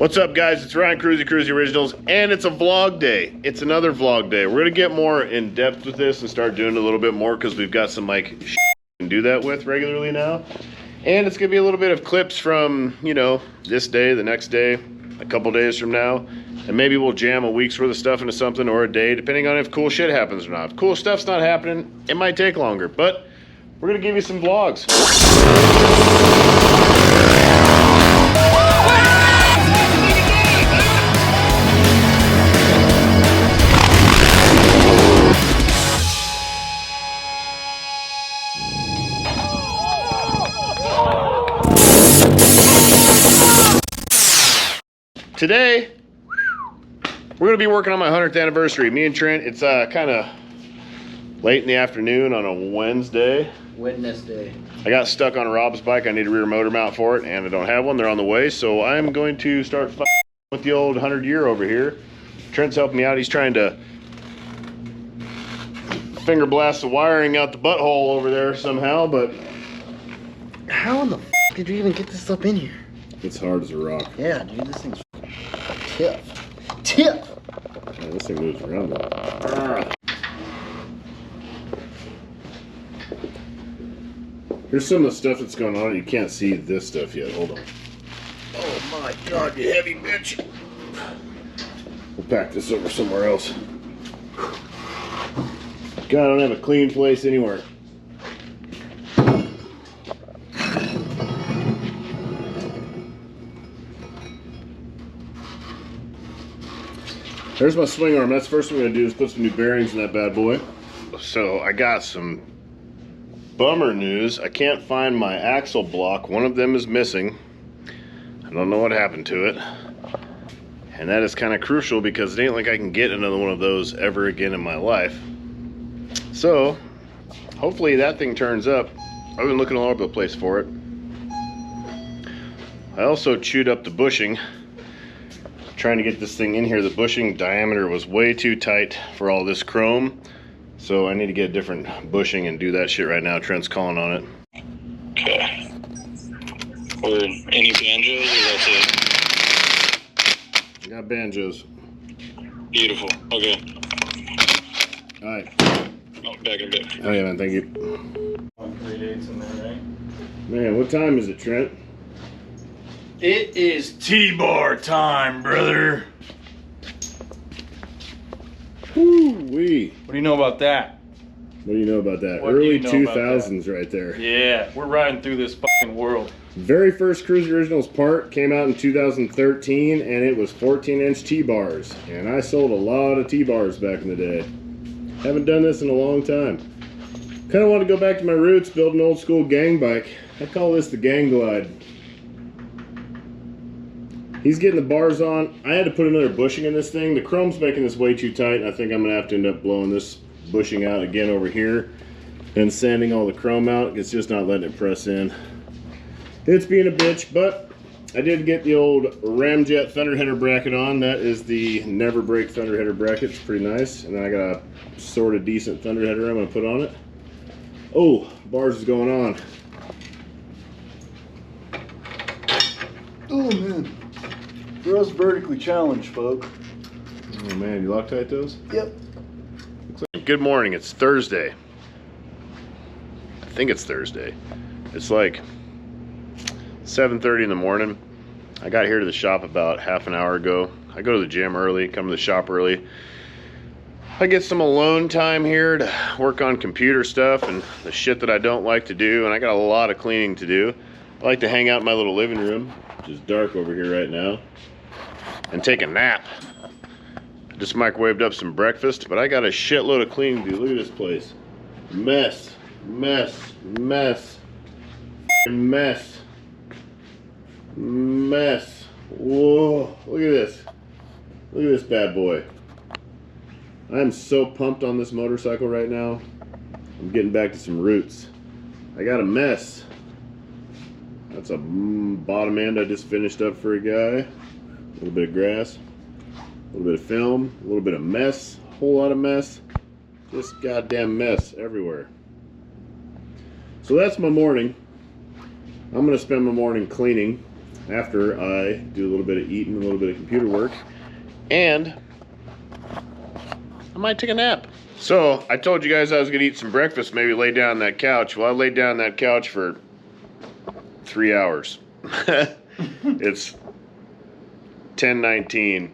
What's up, guys? It's Ryan Kruresi, Kruresi Originals, and it's a vlog day. It's another vlog day. We're gonna get more in depth with this and start doing it a little bit more because we've got some like shit we can do that with regularly now. And it's gonna be a little bit of clips from, you know, this day, the next day, a couple days from now, and maybe we'll jam a week's worth of stuff into something or a day, depending on if cool shit happens or not. If cool stuff's not happening, it might take longer, but we're gonna give you some vlogs. Today, we're going to be working on my 100th anniversary. Me and Trent, it's kind of late in the afternoon on a Wednesday. I got stuck on Rob's bike. I need a rear motor mount for it, and I don't have one. They're on the way, so I'm going to start with the old 100-year over here. Trent's helping me out. He's trying to finger blast the wiring out the butthole over there somehow, but how in the f did you even get this up in here? It's hard as a rock. Yeah, dude, this thing's tip. Yeah, this thing moves around though. Here's some of the stuff that's going on. You can't see this stuff yet. Hold on. Oh my god, you heavy bitch. We'll pack this over somewhere else. God, I don't have a clean place anywhere. There's my swing arm. That's the first thing I'm going to do is put some new bearings in that bad boy. So I got some bummer news. I can't find my axle block. One of them is missing. I don't know what happened to it. And that is kind of crucial because it ain't like I can get another one of those ever again in my life. So hopefully that thing turns up. I've been looking all over the place for it. I also chewed up the bushing. Trying to get this thing in here. The bushing diameter was way too tight for all this chrome, so I need to get a different bushing and do that shit right now. Trent's calling on it. Okay. Or any banjos, or that's it? I got banjos. Beautiful. Okay. Alright. Oh, back in a bit. Oh yeah, man, thank you. 3/8 in there, right? Man, what time is it, Trent? It is T-bar time, brother. Woo-wee. What do you know about that? What do you know about that? What do Early you know about 2000s right there. Yeah, we're riding through this fucking world. Very first Kruresi Originals part came out in 2013, and it was 14-inch T-bars. And I sold a lot of T-bars back in the day. Haven't done this in a long time. Kind of want to go back to my roots, build an old school gang bike. I call this the Gang Glide. He's getting the bars on. I had to put another bushing in this thing. The chrome's making this way too tight, and I think I'm going to have to end up blowing this bushing out again over here and sanding all the chrome out. It's just not letting it press in. It's being a bitch, but I did get the old Ramjet Thunderheader bracket on. That is the Never Break Thunderheader bracket. It's pretty nice. And then I got a sort of decent Thunderheader I'm going to put on it. Oh, bars is going on. Oh man. For us vertically challenged folk. Oh man, you Loctite those? Yep. Good morning, it's Thursday. I think it's Thursday. It's like 7:30 in the morning. I got here to the shop about half an hour ago. I go to the gym early, come to the shop early. I get some alone time here to work on computer stuff and the shit that I don't like to do, and I got a lot of cleaning to do. I like to hang out in my little living room, which is dark over here right now, and take a nap. I just microwaved up some breakfast, but I got a shitload of cleaning to do. Look at this place. Mess, mess, mess, mess, mess. Whoa, look at this. Look at this bad boy. I'm so pumped on this motorcycle right now. I'm getting back to some roots. I got a mess. That's a bottom end I just finished up for a guy. A little bit of grass, a little bit of film, a little bit of mess, a whole lot of mess. Just goddamn mess everywhere. So that's my morning. I'm gonna spend my morning cleaning. after I do a little bit of eating, a little bit of computer work, and I might take a nap. So I told you guys I was gonna eat some breakfast, maybe lay down on that couch. Well, I laid down on that couch for 3 hours. It's 10:19.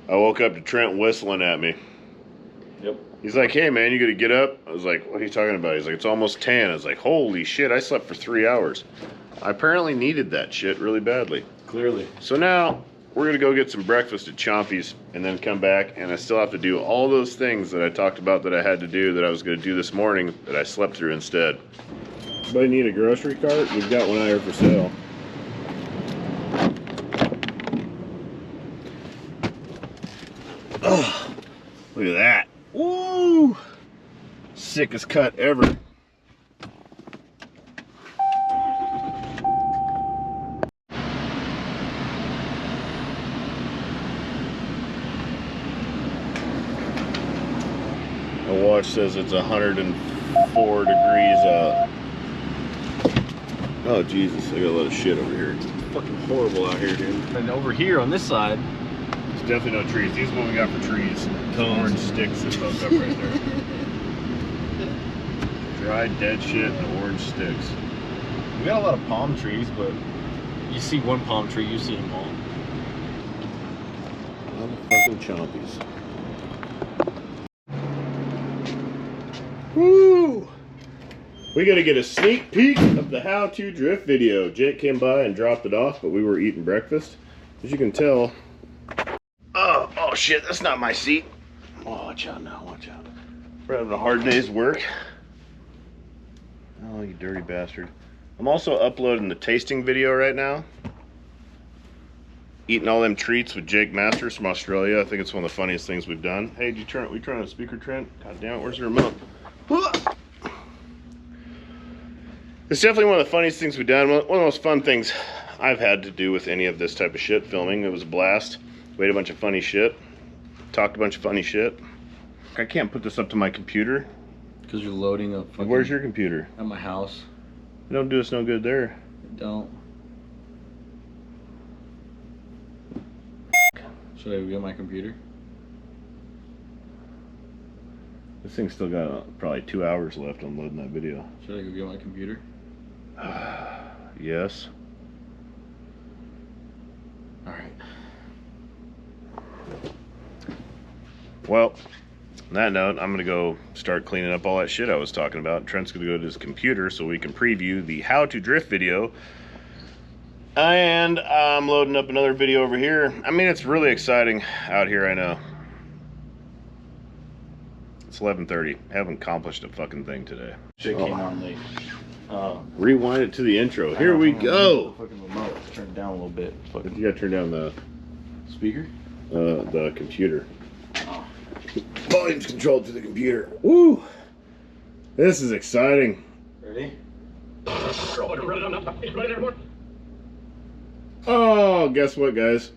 I woke up to Trent whistling at me. Yep. He's like, hey man, you gonna get up? I was like, what are you talking about? He's like, it's almost 10. I was like, holy shit, I slept for 3 hours. I apparently needed that shit really badly. Clearly. So now we're gonna go get some breakfast at Chompy's and then come back, and I still have to do all those things that I talked about that I had to do that I was gonna do this morning that I slept through instead. Anybody need a grocery cart? We've got one out here for sale. Oh, look at that. Woo! Sickest cut ever. The watch says it's 104 degrees out. Oh Jesus, I got a lot of shit over here. It's fucking horrible out here, dude. And over here on this side, There's definitely no trees. These are what we got for trees. Orange sticks that poke up right there. Dried dead shit and orange sticks. we got a lot of palm trees, but you see one palm tree, you see them all. Motherfucking chompies. Woo! We gotta get a sneak peek of the how to drift video. Jake came by and dropped it off, but we were eating breakfast. As you can tell. Oh shit, that's not my seat. Oh, watch out now, watch out. We're having a hard day's work. Oh, you dirty bastard. I'm also uploading the tasting video right now. Eating all them treats with Jake Masters from Australia. I think it's one of the funniest things we've done. Hey, we turn on the speaker, Trent? God damn it, where's the remote? It's definitely one of the funniest things we've done. One of the most fun things I've had to do with any of this type of shit filming. It was a blast. We ate a bunch of funny shit. Talked a bunch of funny shit. I can't put this up to my computer. Because you're loading a fucking... Where's your computer? At my house. It don't do us no good there. Don't. Should I go get my computer? This thing's still got probably 2 hours left on loading that video. Should I go get my computer? Yes. Alright. Well, on that note, I'm gonna go start cleaning up all that shit I was talking about. Trent's gonna go to his computer so we can preview the how to drift video. And I'm loading up another video over here. I mean, it's really exciting out here, I know. It's 11:30. Haven't accomplished a fucking thing today. Shit came on late. Rewind it to the intro. Here we go. Fucking remote. Turn it down a little bit. Fucking You gotta turn down the speaker. computer. Volume's controlled to the computer. Woo! This is exciting. Ready? Oh, guess what, guys?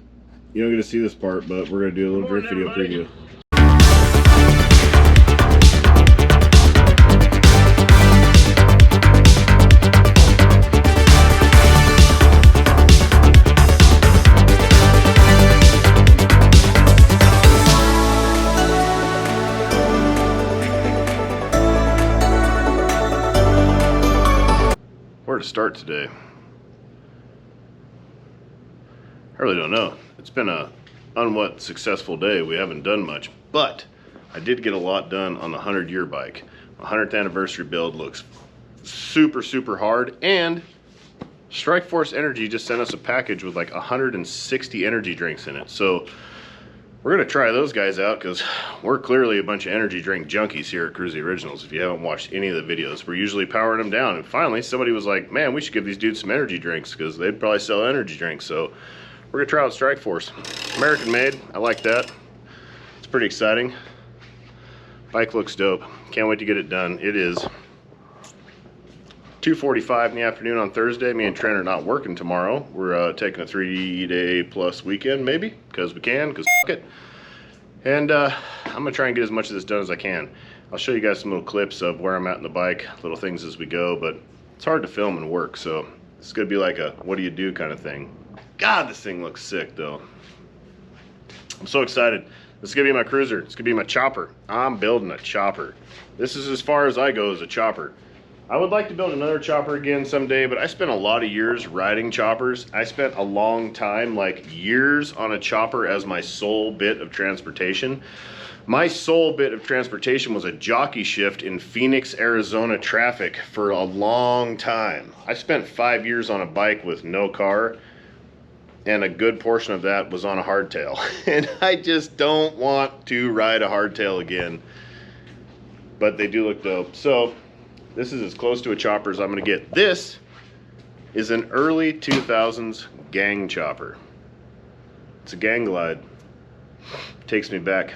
You don't get to see this part, but we're gonna do a little drift video preview. Where to start today? I really don't know. It's been a unwhat successful day. We haven't done much, but I did get a lot done on the 100-year bike. The 100th anniversary build looks super, super hard, and Strikeforce Energy just sent us a package with like 160 energy drinks in it. So we're gonna try those guys out because we're clearly a bunch of energy drink junkies here at Kruresi Originals. If you haven't watched any of the videos, we're usually powering them down. And finally, somebody was like, man, we should give these dudes some energy drinks because they'd probably sell energy drinks. So we're gonna try out Strikeforce. American made, I like that. It's pretty exciting. Bike looks dope. Can't wait to get it done. It is 2:45 in the afternoon on Thursday. Me and Trent are not working tomorrow. We're taking a 3-day plus weekend, maybe, because we can, because f*** it. And I'm gonna try and get as much of this done as I can. I'll show you guys some little clips of where I'm at in the bike, little things as we go, but it's hard to film and work, so it's gonna be like a what do you do kind of thing. God, this thing looks sick though. I'm so excited. This is gonna be my cruiser. It's gonna be my chopper. I'm building a chopper. This is as far as I go as a chopper. I would like to build another chopper again someday, but I spent a lot of years riding choppers. I spent a long time, like years, on a chopper as my sole bit of transportation. My sole bit of transportation was a jockey shift in Phoenix, Arizona traffic for a long time. I spent 5 years on a bike with no car, and a good portion of that was on a hardtail. And I just don't want to ride a hardtail again, but they do look dope. So this is as close to a chopper as I'm gonna get. This is an early 2000s gang chopper. It's a gang glide. Takes me back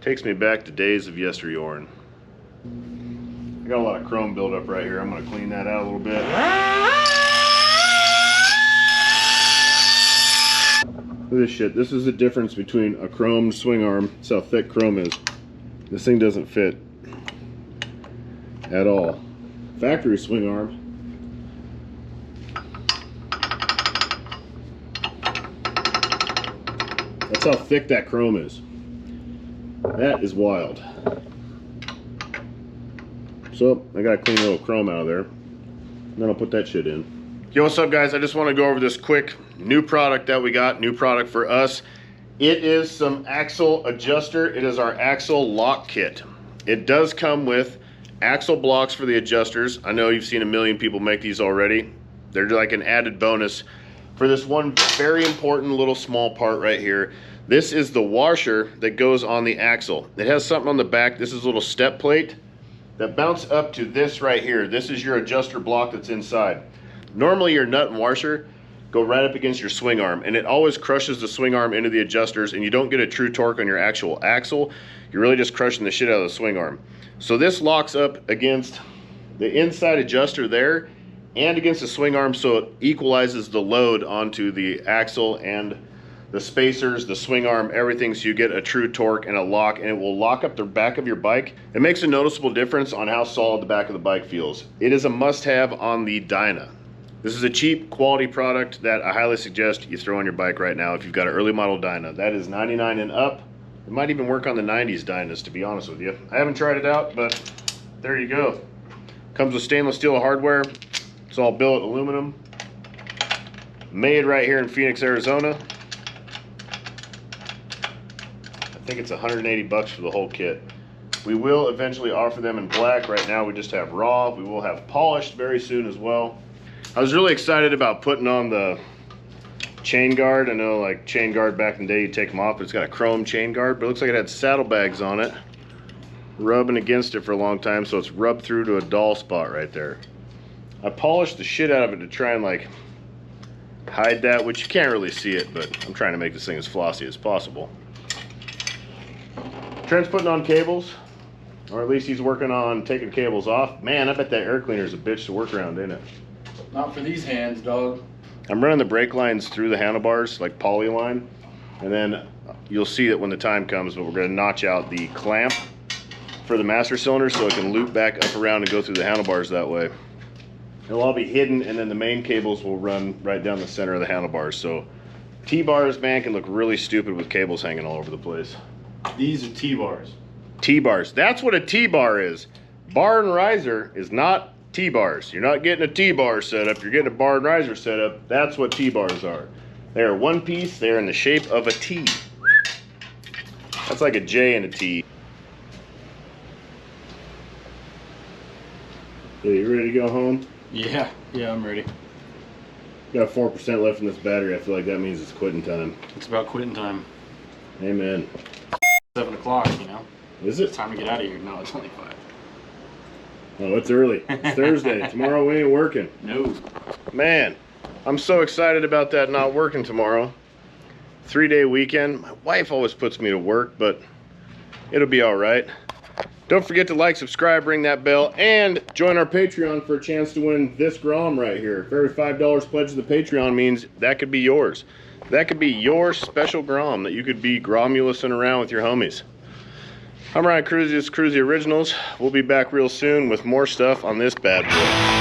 to days of yesteryear. I got a lot of chrome buildup right here. I'm gonna clean that out a little bit. Look at this shit. This is the difference between a chromed swing arm. That's how thick chrome is. This thing doesn't fit at all. Factory swing arm. That's how thick that chrome is. That is wild. So I gotta clean a little chrome out of there. Then I'll put that shit in. Yo, what's up guys? I just want to go over this quick new product that we got, new product for us. It is some AXEL adjuster. It is our AXEL lock kit. It does come with AXEL blocks for the adjusters. I know you've seen a million people make these already. They're like an added bonus for this one very important little small part right here. This is the washer that goes on the AXEL. It has something on the back. This is a little step plate that bounce up to this right here. This is your adjuster block that's inside. Normally your nut and washer go right up against your swing arm, and it always crushes the swing arm into the adjusters, and you don't get a true torque on your actual axle. You're really just crushing the shit out of the swing arm. So this locks up against the inside adjuster there and against the swing arm, so it equalizes the load onto the axle and the spacers, the swing arm, everything, so you get a true torque and a lock, and it will lock up the back of your bike. It makes a noticeable difference on how solid the back of the bike feels. It is a must-have on the Dyna. This is a cheap quality product that I highly suggest you throw on your bike right now if you've got an early model Dyna. That is 99 and up. It might even work on the 90s Dynas, to be honest with you. I haven't tried it out, but there you go. Comes with stainless steel hardware. It's all billet aluminum. Made right here in Phoenix, Arizona. I think it's 180 bucks for the whole kit. We will eventually offer them in black. Right now we just have raw. We will have polished very soon as well. I was really excited about putting on the chain guard. I know like chain guard back in the day you take them off, but it's got a chrome chain guard, but it looks like it had saddlebags on it, rubbing against it for a long time, so it's rubbed through to a dull spot right there. I polished the shit out of it to try and like hide that, which you can't really see it, but I'm trying to make this thing as flossy as possible. Trent's putting on cables, or at least he's working on taking cables off. Man, I bet that air cleaner is a bitch to work around, isn't it? Not for these hands, dog. I'm running the brake lines through the handlebars, like poly line, and then you'll see it when the time comes, but we're going to notch out the clamp for the master cylinder so it can loop back up around and go through the handlebars that way. It'll all be hidden, and then the main cables will run right down the center of the handlebars. So T-bars, man, can look really stupid with cables hanging all over the place. These are T-bars. T-bars. That's what a T-bar is. Bar and riser is not T-bars. You're not getting a T-bar setup. You're getting a bar and riser setup. That's what T-bars are. They are one piece. They are in the shape of a T. That's like a J and a T. Are you ready to go home? Yeah, I'm ready. Got 4% left in this battery. I feel like that means it's quitting time. It's about quitting time. Amen. 7 o'clock, you know? Is It's it? time to get out of here. No, it's only 5. Oh, it's early. It's Thursday. Tomorrow we ain't working. No. Man, I'm so excited about that not working tomorrow. 3-day weekend. My wife always puts me to work, but it'll be all right. Don't forget to like, subscribe, ring that bell, and join our Patreon for a chance to win this Grom right here. For every $5 pledge to the Patreon means that could be yours. That could be your special Grom that you could be Gromulusing around with your homies. I'm Ryan Kruresi, this is Kruresi Originals. We'll be back real soon with more stuff on this bad boy.